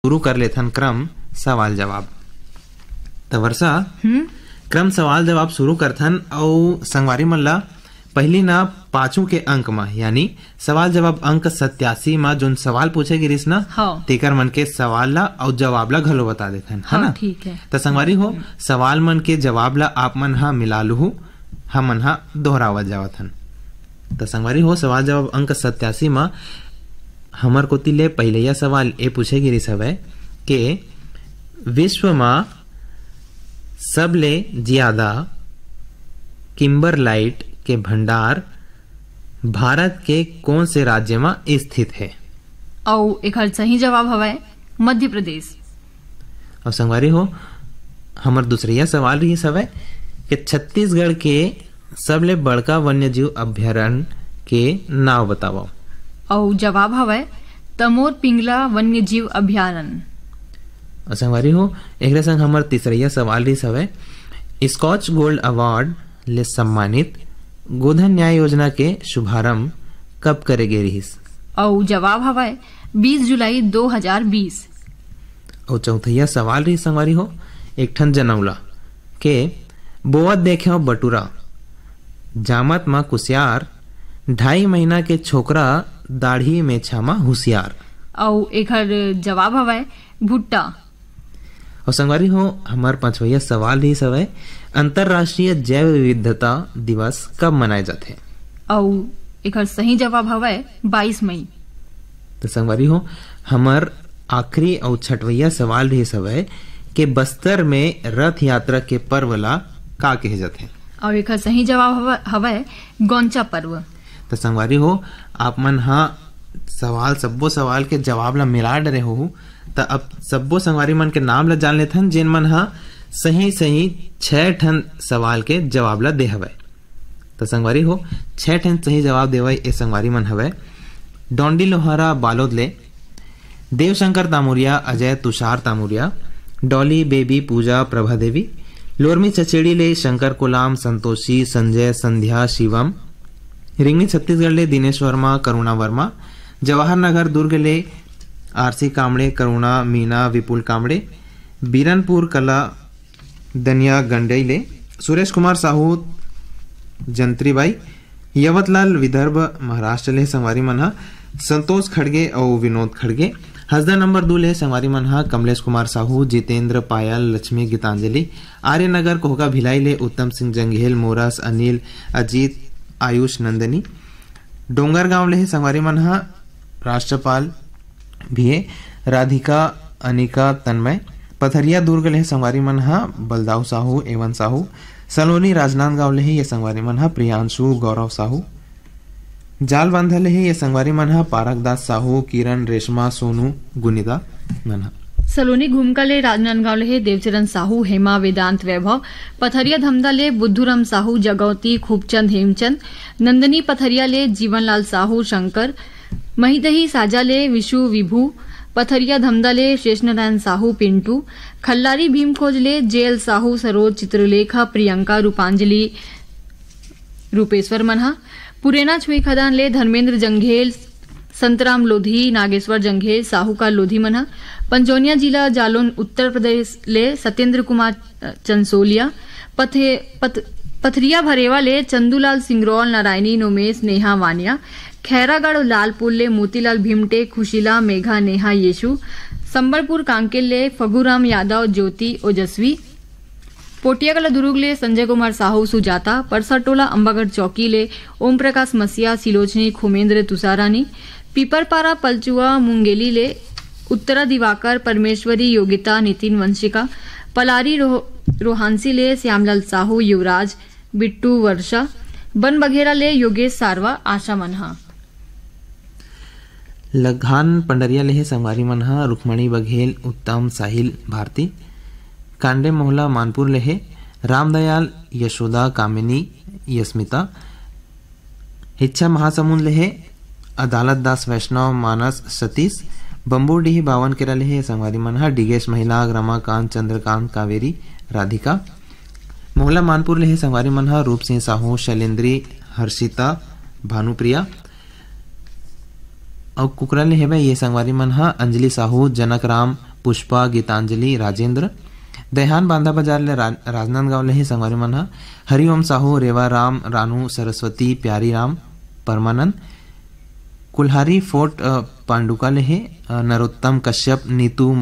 शुरू कर लेथन क्रम सवाल जवाब। तो वर्षा क्रम सवाल जवाब शुरू करथन और संगवारी मन ला पहली ना 5 के अंक में यानी सवाल जवाब अंक 87 में जोन सवाल पूछे गिरिस ना तेकर मन के सवाल ला और जवाब ला घलो बता देथन है ना। ठीक है। तो संगवारी हो सवाल मन के जवाब ला आप मन हा मिला लूहू हम मन हा दोहरावत जावथन। तो संगवारी हो सवाल जवाब अंक 87 में हमर कोती ले पहले यह सवाल ए पूछे गिरिस हवे के विश्व में सबले ज्यादा किम्बरलाइट के भंडार भारत के कौन से राज्य में स्थित है। और एक सही जवाब हवा मध्य प्रदेश। और संगवारी हो हमर दूसरिया सवाल रही हवे कि छत्तीसगढ़ के सबले बड़का वन्यजीव अभ्यारण्य के नाम बताओ। और जवाब हवा तमोर पिंगला वन्यजीव अभ्यारण्य। और संगवारी हो एक संग हमर तीसरिया सवाल रही हवे स्कॉच गोल्ड अवार्ड ले सम्मानित गोधन न्याय योजना के शुभारंभ कब करे गे रहिस। और जवाब हवा 20 जुलाई 2020। और चौथैया सवाल रही संगवारी हो एक ठन जनौला के बोवत देखे बटूरा जामत मा कुसियार 2.5 महीना के छोकरा दाढ़ी में छामा होशियार। और एक जवाब हवा भुट्टा। और संगवारी हो हमार 5वां सवाल रही हवे अंतरराष्ट्रीय जैव विविधता दिवस कब मनाए जाते। और एक सही जवाब हवा 22 मई। तो संगवारी हो हमार आखिरी और 6वां सवाल रही हवे कि बस्तर में रथ यात्रा के पर्व ला का कहे जाते। और एक सही जवाब हवा गौंचा पर्व। तो संगवारी हो आप मन हा सब्बो सवाल के जवाब ला मिला डरे हो। तो अब सब्बो संगवारी मन के नाम ला जान लेथन जिन मन हा सही 6 ठन सवाल के जवाब ला दे हवे। तो संगवारी हो 6 ठन सही जवाब देवे ए संगवारी मन हवे डोंडी लोहारा बालोद ले, देवशंकर तामुरिया अजय तुषार तामुरिया, डॉली बेबी पूजा प्रभा देवी, लोरमी चचेड़ी ले शंकर कोलाम संतोषी संजय संध्या शिवम, रिंगनी छत्तीसगढ़ ले दिनेश वर्मा करुणा वर्मा, जवाहर नगर दुर्ग ले आरसी कामड़े करुणा मीना विपुल कामड़े, बीरनपुर कला दनिया गंडई ले सुरेश कुमार साहू जंत्रीबाई, यवतलाल विदर्भ महाराष्ट्र ले संगवारी मन हा संतोष खड़गे और विनोद खड़गे, हसदा नंबर 2 ले संगवारी मन हा कमलेश कुमार साहू जितेंद्र पायल लक्ष्मी गीतांजलि, आर्यनगर कोहका भिलाई ले उत्तम सिंह जंघेल मोरस अनिल अजीत आयुष नंदनी, डोंगरगांव ले संगवारी मन हा राष्ट्रपाल भी राधिका अनिका तन्मय, पथरिया दुर्ग ले संगवारी मन हा बलदाऊ साहू एवं साहू, सलोनी राजनांदगांव ले ये संगवारी मन हा प्रियांशु गौरव साहू, जाल बांधा ले ये संगवारी मन हा पारकदास साहू किरण रेशमा सोनू गुनिदा मन हा, सलोनी घूमका ले राजनांदगांव ले देवचरण साहू हेमा वेदांत वैभव, पथरिया धमदा ले बुद्धूराम साहू जगौती खूबचंद हेमचंद, नंदनी पथरिया ले जीवनलाल साहू शंकर, महिदही साजा ले विशु विभू, पथरिया धमदा ले शेषनारायण साहू पिंटू, खल्लारी भीमखोज ले जेल साहू सरोज चित्रलेखा प्रियंका रूपांजलि रूपेश्वर मनहा, पुरेना छुई खदान ले धर्मेंद्र जंघेल संतराम लोधी नागेश्वर जंघेल साहूकार लोधी मनहा, पंजौनिया जिला जालौन उत्तर प्रदेश ले सत्येंद्र कुमार चंसोलिया, पथरिया भरेवा ले चंदूलाल सिंगरौल नारायणी नोमेश नेहा वानिया, खैरागढ़ लालपुर ले मोतीलाल भीमटे खुशीला मेघा नेहा येशु, संबलपुर कांकेल ले फगुराम यादव ज्योति ओजस्वी, पोटियागला दुर्ग ले संजय कुमार साहू सुजाता, परसरटोला अंबागढ़ चौकी ले ओम प्रकाश मसिया सिलोचनी खुमेंद्र तुषारानी, पीपरपारा पलचुआ मुंगेली ले उत्तरा दिवाकर परमेश्वरी योगिता नितिन वंशिका, पलारी रोहांसी ले श्यामलाल साहू युवराज बिट्टू वर्षा, बन बघेरा ले योगेश सारवा आशा मनहा, लघान पंडरिया ले संगवारी मनहा रुक्मणी बघेल उत्तम साहिल भारती, कांडे मोहला मानपुर लेहे रामदयाल यशोदा कामिनी यस्मिता, इच्छा महासमुंद लेहे अदालत दास वैष्णव मानस सतीश, बम्बूडीही बावन केरा लेहे संगवारी मनहा डिगेश महिला रमाकांत चंद्रकांत कावेरी राधिका, मोहला मानपुर लेहे संगवारी मनहा रूप सिंह साहू शैलेंद्री हर्षिता भानुप्रिया, और कुकरा ले हेबे ये संगवारी मनहा अंजलि साहू जनक राम पुष्पा गीतांजलि राजेंद्र। देहान बांधा बाजार ले राजनांदगांव ले संगवारी मन हा हरिओम साहू रेवा राम रानू सरस्वती प्यारी राम परमानंद। कुल्हारी फोर्ट पांडुका ले नरोत्तम कश्यप नीतू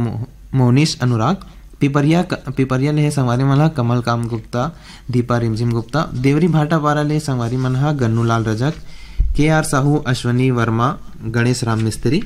मोनिश अनुराग। पिपरिया ले संगवारी मन हा कमल काम गुप्ता दीपा रिमझिम गुप्ता। देवरी भाटापारा ले संगवारी मन हा गन्नूलाल रजक KR साहू अश्वनी वर्मा गणेश राम मिस्त्री।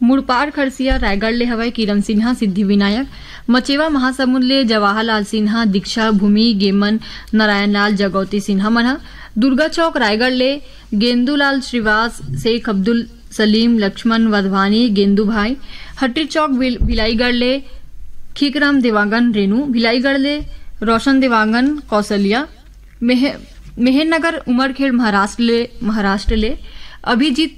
मुड़पार खरसिया रायगढ़ ले हवय किरण सिन्हा सिद्धि विनायक। मचेवा महासमुंद ले जवाहरलाल सिन्हा दीक्षा भूमि गेमन नारायण लाल जगौती सिन्हा मन हा। दुर्गा चौक रायगढ़ ले गेंदूलाल श्रीवास शेख अब्दुल सलीम लक्ष्मण वधवानी गेंदू भाई। हट्टी चौक भिलाईगढ़ ले खीकराम देवांगन रेणु। भिलाईगढ़ ले रोशन देवांगन कौशल्या। मेहरनगर उमरखेड़ महाराष्ट्र ले अभिजीत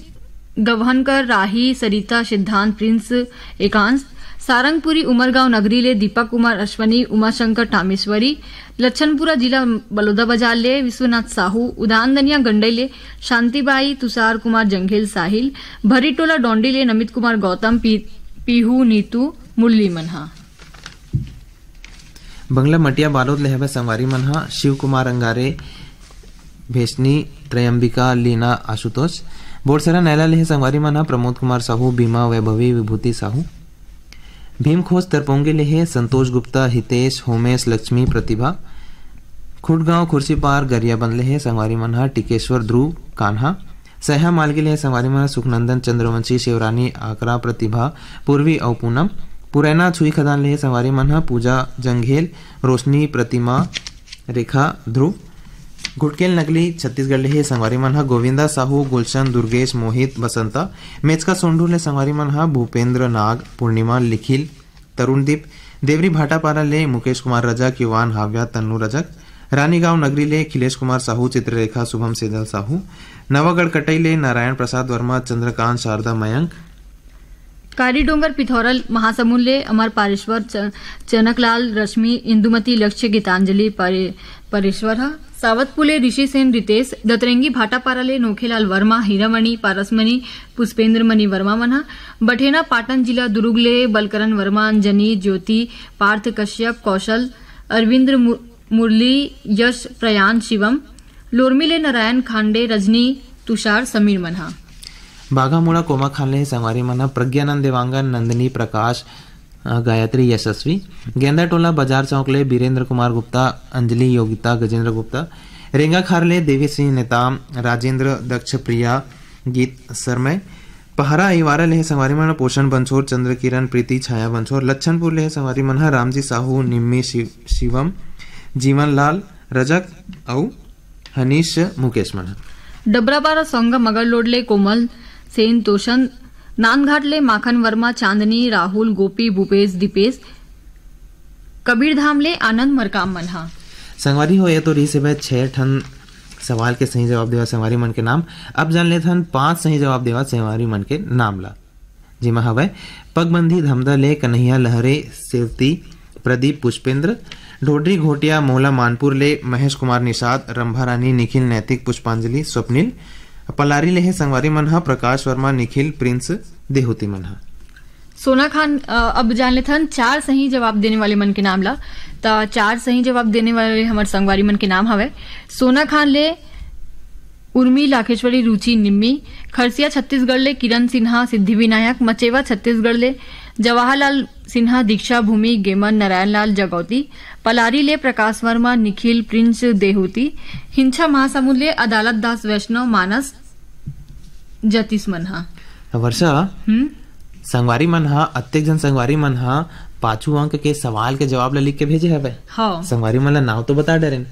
गवहनकर राही सरिता सिद्धांत प्रिंस एकांश। सारंगपुरी उमरगांव नगरी ले दीपक कुमार अश्वनी उमाशंकर टामेश्वरी। लच्छनपुरा जिला बलौदा बाजार ले विश्वनाथ साहू। उदानदनिया गंडई ले शांतिबाई तुषार कुमार जंघेल साहिल। भरीटोला डोंडी ले नमित कुमार गौतम पीहू नीतू मुरली मनहा। बंगला मटिया बालोद ले हवे संगवारी मन हा शिव कुमार अंगारे भेषनी त्रयंबिका लीना आशुतोष। बोरसरा नैला ले संगवारी मन हा प्रमोद कुमार साहू बीमा वैभवी विभूति साहू। भीमखोज तरपोंगे ले संतोष गुप्ता हितेश होमेश लक्ष्मी प्रतिभा। खुटगांव खुर्सीपार गरियाबंद ले संगवारी मन हा टिकेश्वर ध्रुव कान्हा। सहा मालगे ले संगवारी मन सुखनंदन चंद्रवंशी शिवरानी आकरा प्रतिभा पूर्वी और पूनम। पुरैना छुई खदान ले संगवारी मन हा पूजा जंघेल रोशनी प्रतिमा रेखा ध्रुव। घुटकेल नकली छत्तीसगढ़ ले संगवारी मन हा गोविंदा साहू गुलशन दुर्गेश मोहित बसंता। मेचका सोंढू ले संगवारी मन हा भूपेंद्र नाग पूर्णिमा लिखिल तरुणदीप। देवरी भाटापारा ले मुकेश कुमार रजक युवान हाव्या तन्नू रजक। रानीगांव नगरी ले खिलेश कुमार साहू चित्ररेखा शुभम सेजल साहू। नवागढ़ कटई ले नारायण प्रसाद वर्मा चंद्रकांत शारदा मयंक। कारी डोंगर पिथौरल महासमुंद ले अमर पारेश्वर चनकलाल रश्मि इंदुमती लक्ष्य गीतांजलि परेश्वर। सावतपुले ऋषि सेन रितेश। दतरेंगी भाटापारा ले नोखेलाल वर्मा हीरामणि पारसमणि पुष्पेंद्रमणि वर्मा मना। बठेना पाटन जिला दुर्ग ले बलकरण वर्मा अंजनी ज्योति पार्थ कश्यप कौशल अरविंद्र मुरली यश प्रयान शिवम। लोरमी ले नारायण खांडे रजनी तुषार समीर मनहा। बाघामुड़ा कोमा खान ले संगवारी मन हा प्रज्ञानंद देवांगन नंदिनी प्रकाश गायत्री यशस्वी। गेंदा टोला बाजार चौक ले बीरेंद्र कुमार गुप्ता अंजलि योगिता गजेंद्र गुप्ता। रेंगा खार ले देवी सिंह नेताम राजेंद्र दक्ष प्रिया गीत सरमय। पहरा इवारा ले संगवारी मन पोषण बंसोर चंद्र किरण प्रीति छाया बंसोर। लच्छनपुर ले संगवारी मन हा रामजी साहू निम्मी शिवम जीवन लाल रजक औ हनीश मुकेश मन। डबराबारा सोंगा मगर लोड ले कोमल सेन तोशन। नानघाट ले माखन वर्मा चांदनी राहुल गोपी भूपेश दीपेश। कबीरधाम ले आनंद मरकाम मनहा। संगवारी हो ये तो री से 6 ठन सवाल के सही जवाब देवा संगवारी मन के नाम। अब जान ले थन 5 सही जवाब देवा संगवारी मन के नाम ला। जिमा हवय पगबंधी धमदा ले कन्हैया लहरे सेवती प्रदीप पुष्पेंद्र। ढोडरी घोटिया मोहला मानपुर ले महेश कुमार निषाद रंभा रानी निखिल नैतिक पुष्पांजलि स्वप्निल। पलारी ले संगवारी मन हा प्रकाश वर्मा निखिल प्रिंस देहूती मन हा। सोना खान अब जान ले थन 4 सही जवाब देने वाले मन के नाम ला। ता 4 सही जवाब देने वाले हमार संगवारी मन के नाम हवे सोना खान ले उर्मी लाखेश्वरी रुचि निम्मी। खरसिया छत्तीसगढ़ ले किरण सिन्हा सिद्धि विनायक। मचेवा छत्तीसगढ़ ले जवाहरलाल सिन्हा दीक्षा भूमि गेमन नारायण लाल जगौती। पलारी ले प्रकाश वर्मा निखिल प्रिंस देहूती। हिंसा महासमुंद ले अदालत दास वैष्णव मानस जतीश मनहा। वर्षा संगवारी मन हा अत्येक जन संगवारी मन हा 5 अंक के सवाल के जवाब ला लिख के भेजे हवे। हाँ। संगवारी मन ला नाव तो बता डरेन।